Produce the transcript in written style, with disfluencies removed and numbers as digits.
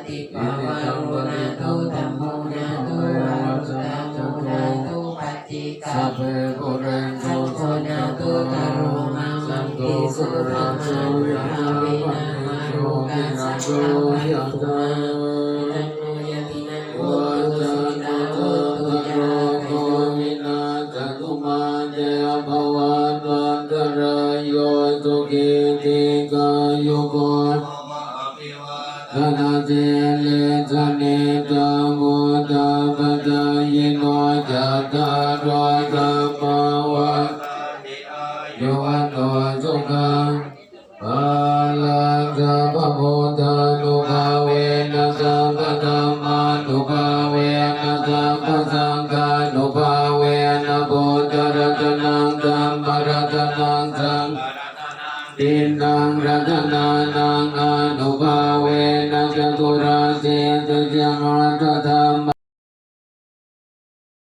ติภาวะโรนาตุธัมโมนาตุอารุตาโมนาตุปัจจิกาสัพเพปุเรนตุสังนาตุตโรมาสันติสุขมาโสยะวินามาโรกัสสัพพะยะตาตันโนยตินังโอตุสิตาโอตุยะโกวินาศตุมาเตภวันวันตรายโยสุขิติกายุโกธนาเจเลธเนตาโมตาปตายโนจัตตารวะสัมมาวัฏโยวันโตสุขังภาลังสัพพะโพธานุภาเวนะสัพพะธัมมานุภาเวนะสัพพะสังฆานุภาเวนะพุทธรัตนังธัมมรัตนังสังฆังตินังรัตนานังอนุภาเวนะจตุราเสตุจังรัตถา